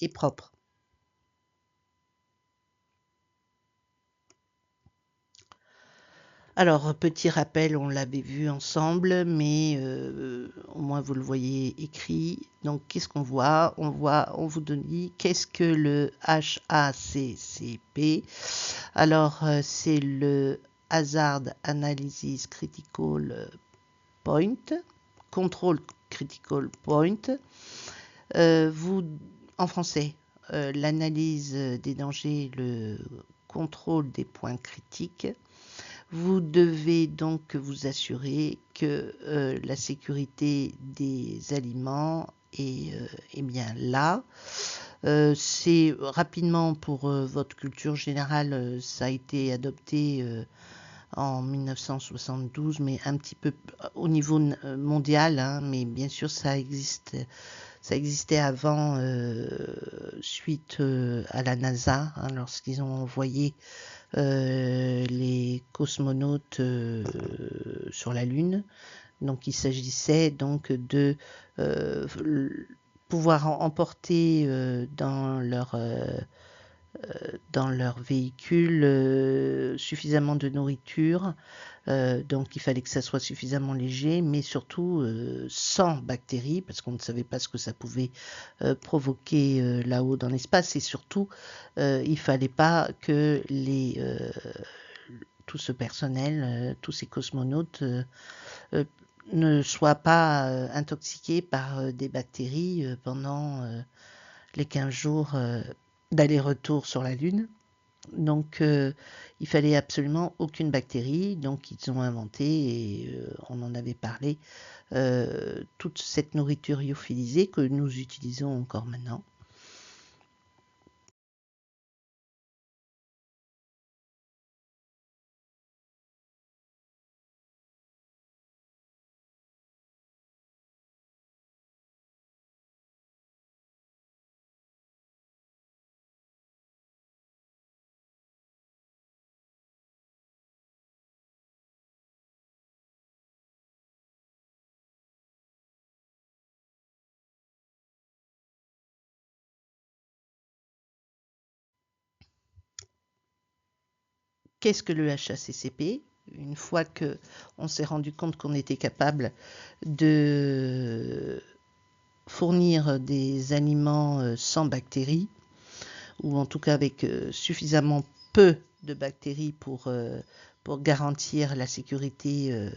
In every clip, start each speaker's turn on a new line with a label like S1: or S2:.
S1: et propre. Alors, petit rappel, on l'avait vu ensemble, mais au moins vous le voyez écrit. Donc, qu'est-ce qu'on voit? On vous dit qu'est-ce que le HACCP? Alors, c'est le Hazard Analysis Critical Point, Control Critical Point. En français, l'analyse des dangers, le contrôle des points critiques. Vous devez donc vous assurer que la sécurité des aliments est bien là. C'est rapidement pour votre culture générale, ça a été adopté en 1972, mais un petit peu au niveau mondial, hein, mais bien sûr ça existait avant, suite à la NASA, hein, lorsqu'ils ont envoyé les cosmonautes sur la Lune. Donc il s'agissait donc de pouvoir emporter dans leur véhicule suffisamment de nourriture. Donc il fallait que ça soit suffisamment léger, mais surtout sans bactéries, parce qu'on ne savait pas ce que ça pouvait provoquer là-haut dans l'espace. Et surtout, il ne fallait pas que tout ce personnel, tous ces cosmonautes ne soient pas intoxiqués par des bactéries pendant les 15 jours d'aller-retour sur la Lune. Donc, il fallait absolument aucune bactérie. Donc, ils ont inventé, et on en avait parlé, toute cette nourriture lyophilisée que nous utilisons encore maintenant. Qu'est-ce que le HACCP? Une fois qu'on s'est rendu compte qu'on était capable de fournir des aliments sans bactéries, ou en tout cas avec suffisamment peu de bactéries pour garantir la sécurité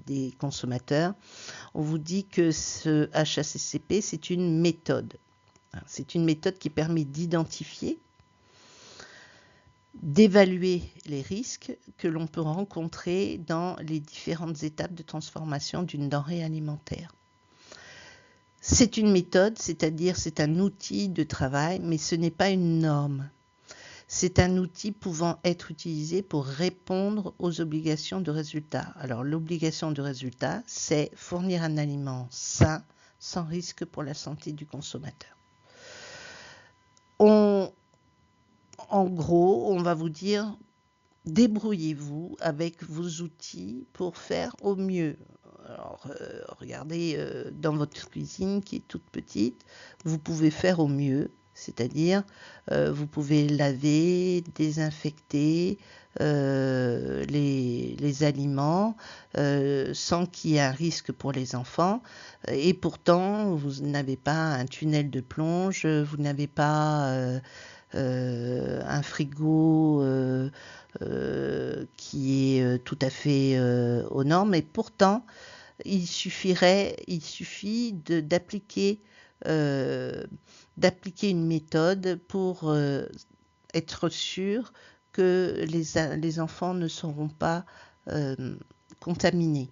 S1: des consommateurs, on vous dit que ce HACCP, c'est une méthode. C'est une méthode qui permet d'identifier, d'évaluer les risques que l'on peut rencontrer dans les différentes étapes de transformation d'une denrée alimentaire. C'est une méthode, c'est-à-dire c'est un outil de travail, mais ce n'est pas une norme. C'est un outil pouvant être utilisé pour répondre aux obligations de résultat. Alors l'obligation de résultat, c'est fournir un aliment sain, sans risque pour la santé du consommateur. En gros, on va vous dire, débrouillez-vous avec vos outils pour faire au mieux. Alors, regardez dans votre cuisine qui est toute petite, vous pouvez faire au mieux, c'est-à-dire vous pouvez laver, désinfecter les aliments sans qu'il y ait un risque pour les enfants. Et pourtant, vous n'avez pas un tunnel de plonge, vous n'avez pas un frigo qui est tout à fait aux normes. Et pourtant, il suffit d'appliquer une méthode pour être sûr que les enfants ne seront pas contaminés.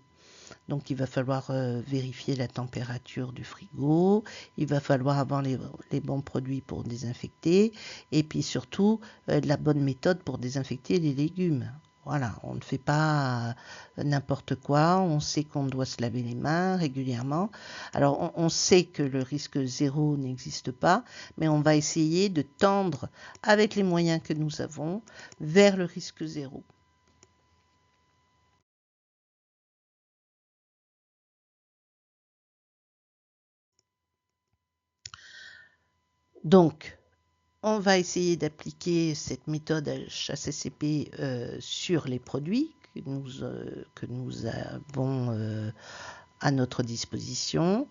S1: Donc il va falloir vérifier la température du frigo, il va falloir avoir les bons produits pour désinfecter, et puis surtout la bonne méthode pour désinfecter les légumes. Voilà, on ne fait pas n'importe quoi, on sait qu'on doit se laver les mains régulièrement. Alors on sait que le risque zéro n'existe pas, mais on va essayer de tendre avec les moyens que nous avons vers le risque zéro. Donc, on va essayer d'appliquer cette méthode HACCP sur les produits que nous avons à notre disposition,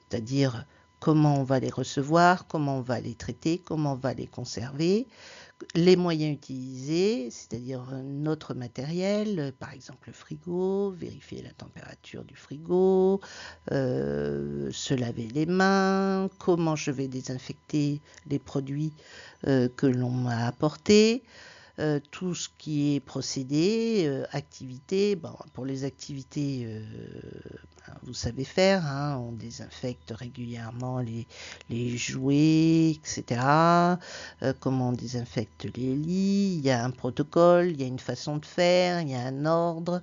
S1: c'est-à-dire comment on va les recevoir, comment on va les traiter, comment on va les conserver, les moyens utilisés, c'est-à-dire notre matériel, par exemple le frigo, vérifier la température du frigo, se laver les mains, comment je vais désinfecter les produits que l'on m'a apportés, tout ce qui est procédé, activité. Bon, pour les activités, vous savez faire, hein, on désinfecte régulièrement les jouets, etc. Comment on désinfecte les lits, il y a un protocole, il y a une façon de faire, il y a un ordre.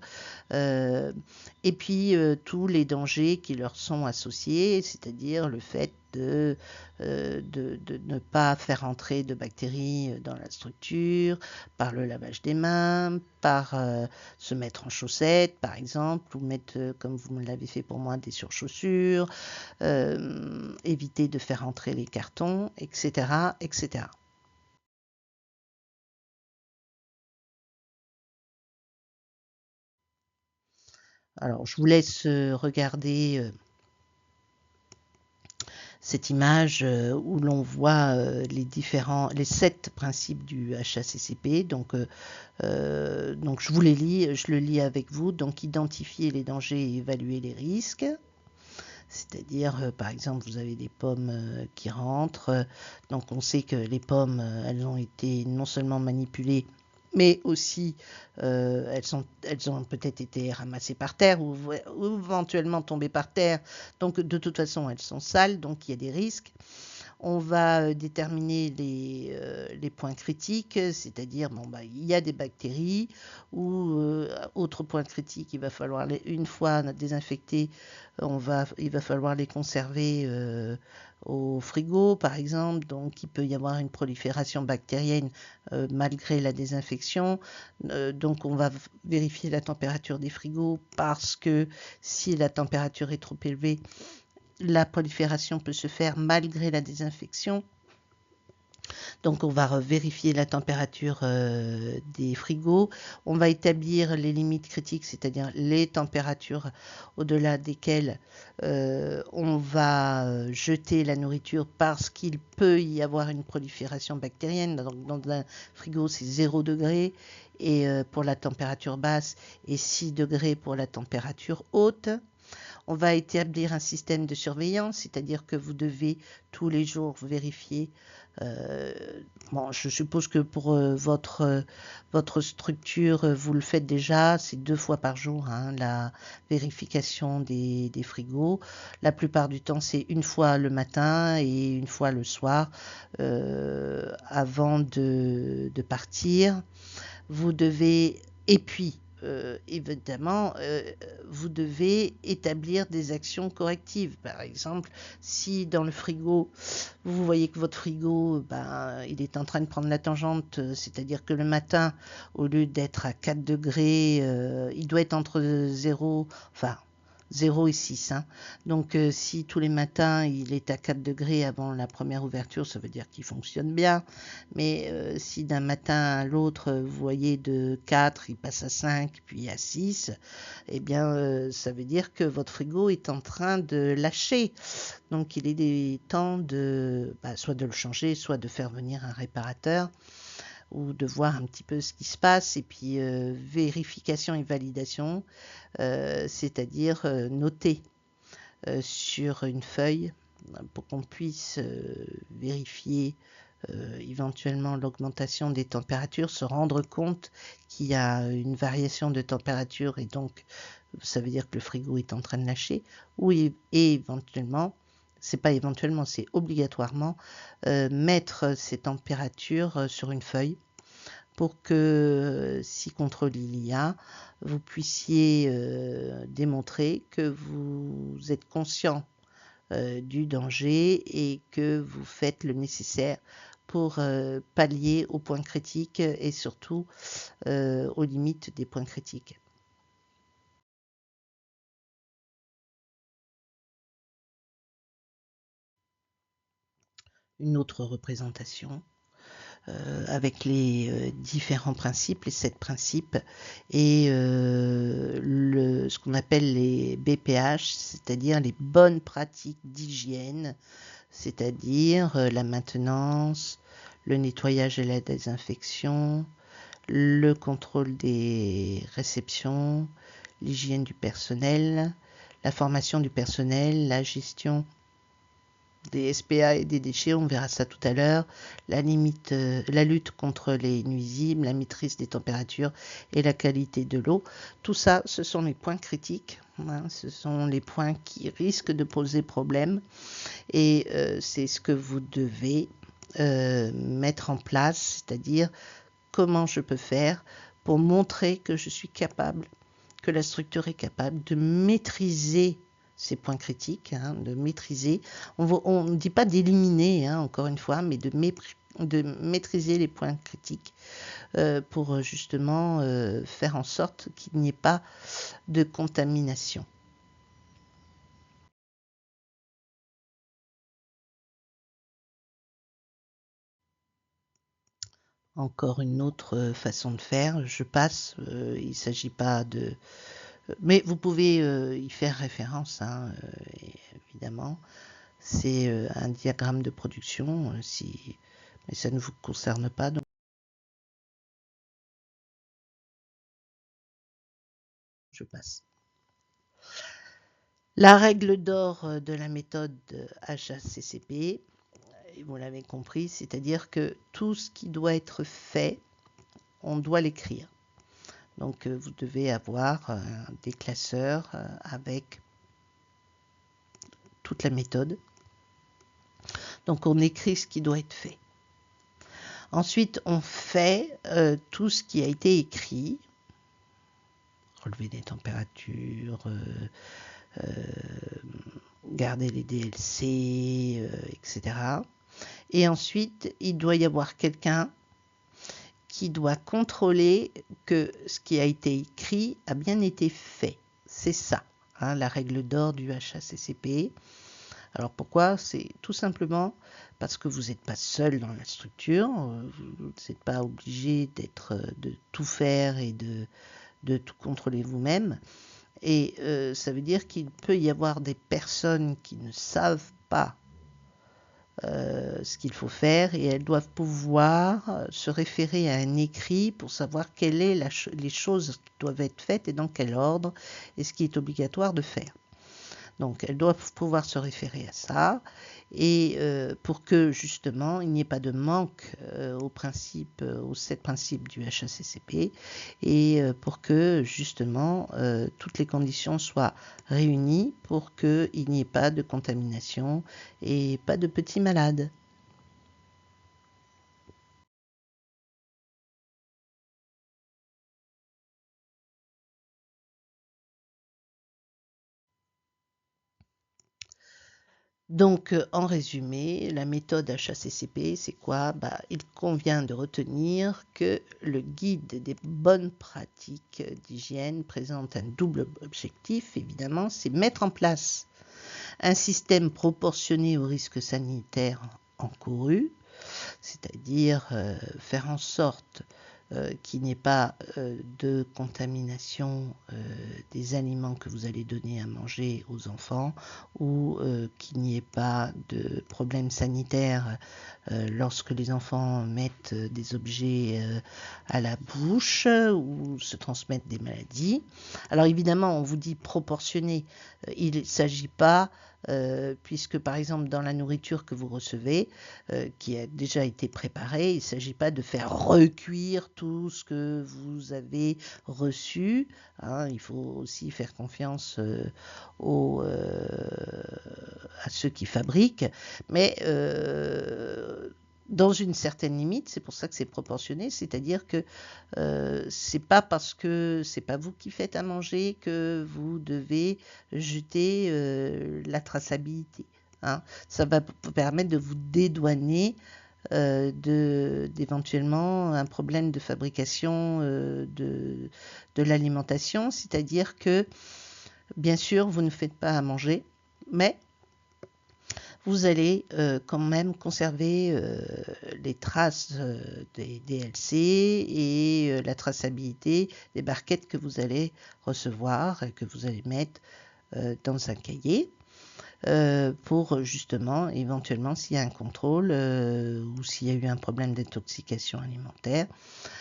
S1: Et puis tous les dangers qui leur sont associés, c'est-à-dire le fait de ne pas faire entrer de bactéries dans la structure, par le lavage des mains, par se mettre en chaussettes, par exemple, ou mettre, comme vous me l'avez fait pour moi, des surchaussures, éviter de faire entrer les cartons, etc., etc. Alors, je vous laisse regarder cette image où l'on voit les 7 principes du HACCP. Donc je vous les lis, je le lis avec vous. Donc, identifier les dangers et évaluer les risques. C'est-à-dire, par exemple, vous avez des pommes qui rentrent. Donc, on sait que les pommes, elles ont été non seulement manipulées, mais aussi elles ont peut-être été ramassées par terre ou éventuellement tombées par terre. Donc, de toute façon, elles sont sales, donc il y a des risques. On va déterminer les points critiques, c'est-à-dire, bon, bah, il y a des bactéries, ou autre point critique, il va falloir, une fois désinfecté, il va falloir les conserver au frigo, par exemple. Donc, il peut y avoir une prolifération bactérienne malgré la désinfection. Donc, on va vérifier la température des frigos parce que si la température est trop élevée, la prolifération peut se faire malgré la désinfection. Donc, on va vérifier la température des frigos. On va établir les limites critiques, c'est-à-dire les températures au-delà desquelles on va jeter la nourriture parce qu'il peut y avoir une prolifération bactérienne. Donc, dans un frigo, c'est 0 degré et pour la température basse et 6 degrés pour la température haute. On va établir un système de surveillance, c'est-à-dire que vous devez tous les jours vérifier. Bon, je suppose que pour votre structure, vous le faites déjà, c'est 2 fois par jour, hein, la vérification des frigos. La plupart du temps, c'est une fois le matin et une fois le soir avant de partir. Vous devez, et puis, évidemment, vous devez établir des actions correctives. Par exemple, si dans le frigo, vous voyez que votre frigo, ben, il est en train de prendre la tangente, c'est-à-dire que le matin, au lieu d'être à 4 degrés, il doit être entre 0, enfin, 0 et 6. Hein. Donc, si tous les matins, il est à 4 degrés avant la première ouverture, ça veut dire qu'il fonctionne bien. Mais si d'un matin à l'autre, vous voyez de 4, il passe à 5, puis à 6, eh bien, ça veut dire que votre frigo est en train de lâcher. Donc, il est des temps soit de le changer, soit de faire venir un réparateur ou de voir un petit peu ce qui se passe. Et puis, vérification et validation, c'est-à-dire noter sur une feuille pour qu'on puisse vérifier éventuellement l'augmentation des températures, se rendre compte qu'il y a une variation de température et donc ça veut dire que le frigo est en train de lâcher, ou et éventuellement, c'est pas éventuellement, c'est obligatoirement mettre ces températures sur une feuille pour que si contrôle il y a, vous puissiez démontrer que vous êtes conscient du danger et que vous faites le nécessaire pour pallier aux points critiques et surtout aux limites des points critiques. Une autre représentation. avec les différents principes, les 7 principes, et ce qu'on appelle les BPH, c'est-à-dire les bonnes pratiques d'hygiène, c'est-à-dire la maintenance, le nettoyage et la désinfection, le contrôle des réceptions, l'hygiène du personnel, la formation du personnel, la gestion des SPA et des déchets, on verra ça tout à l'heure, la lutte contre les nuisibles, la maîtrise des températures et la qualité de l'eau. Tout ça, ce sont les points critiques, hein, ce sont les points qui risquent de poser problème et c'est ce que vous devez mettre en place, c'est-à-dire comment je peux faire pour montrer que je suis capable, que la structure est capable de maîtriser ces points critiques, hein, de maîtriser. On ne dit pas d'éliminer, hein, encore une fois, mais de maîtriser les points critiques pour justement faire en sorte qu'il n'y ait pas de contamination. Encore une autre façon de faire, je passe, il ne s'agit pas de... Mais vous pouvez y faire référence, hein, évidemment. C'est un diagramme de production, mais ça ne vous concerne pas, donc je passe. La règle d'or de la méthode HACCP, vous l'avez compris, c'est-à-dire que tout ce qui doit être fait, on doit l'écrire. Donc vous devez avoir des classeurs avec toute la méthode. Donc on écrit ce qui doit être fait. Ensuite, on fait tout ce qui a été écrit, relever des températures, garder les DLC, etc. Et ensuite, il doit y avoir quelqu'un qui doit contrôler que ce qui a été écrit a bien été fait. C'est ça, hein, la règle d'or du HACCP. Alors pourquoi? C'est tout simplement parce que vous n'êtes pas seul dans la structure, vous n'êtes pas obligé de tout faire et de tout contrôler vous-même. Et ça veut dire qu'il peut y avoir des personnes qui ne savent pas ce qu'il faut faire et elles doivent pouvoir se référer à un écrit pour savoir quelles sont les choses qui doivent être faites et dans quel ordre et ce qui est obligatoire de faire. Donc elles doivent pouvoir se référer à ça et pour que justement il n'y ait pas de manque aux 7 principes du HACCP et pour que justement toutes les conditions soient réunies pour qu'il n'y ait pas de contamination et pas de petits malades. Donc, en résumé, la méthode HACCP, c'est quoi? Il convient de retenir que le guide des bonnes pratiques d'hygiène présente un double objectif, évidemment, c'est mettre en place un système proportionné aux risques sanitaires encourus, c'est-à-dire faire en sorte qu'il n'y ait pas de contamination des aliments que vous allez donner à manger aux enfants ou qu'il n'y ait pas de problème sanitaire lorsque les enfants mettent des objets à la bouche ou se transmettent des maladies. Alors évidemment, on vous dit proportionné, il ne s'agit pas puisque par exemple dans la nourriture que vous recevez, qui a déjà été préparée, il ne s'agit pas de faire recuire tout ce que vous avez reçu. Hein, il faut aussi faire confiance à ceux qui fabriquent, mais dans une certaine limite, c'est pour ça que c'est proportionné, c'est-à-dire que c'est pas parce que c'est pas vous qui faites à manger que vous devez jeter la traçabilité. Ça va vous permettre de vous dédouaner d'éventuellement un problème de fabrication de l'alimentation, c'est-à-dire que bien sûr vous ne faites pas à manger, mais vous allez quand même conserver les traces des DLC et la traçabilité des barquettes que vous allez recevoir et que vous allez mettre dans un cahier. Pour justement, éventuellement, s'il y a un contrôle ou s'il y a eu un problème d'intoxication alimentaire,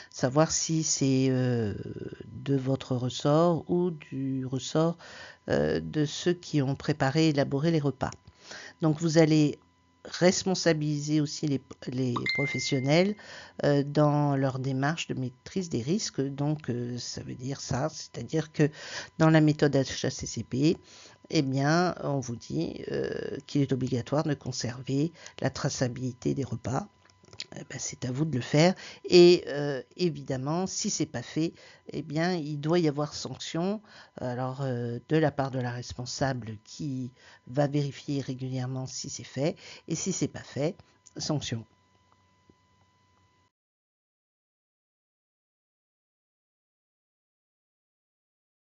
S1: savoir si c'est de votre ressort ou du ressort de ceux qui ont préparé et élaboré les repas. Donc vous allez responsabiliser aussi les professionnels dans leur démarche de maîtrise des risques. Donc ça veut dire ça, c'est-à-dire que dans la méthode HACCP, eh bien, on vous dit qu'il est obligatoire de conserver la traçabilité des repas. Eh ben, c'est à vous de le faire. Et évidemment, si c'est pas fait, eh bien, il doit y avoir sanction. Alors, de la part de la responsable qui va vérifier régulièrement si c'est fait. Et si c'est pas fait, sanction.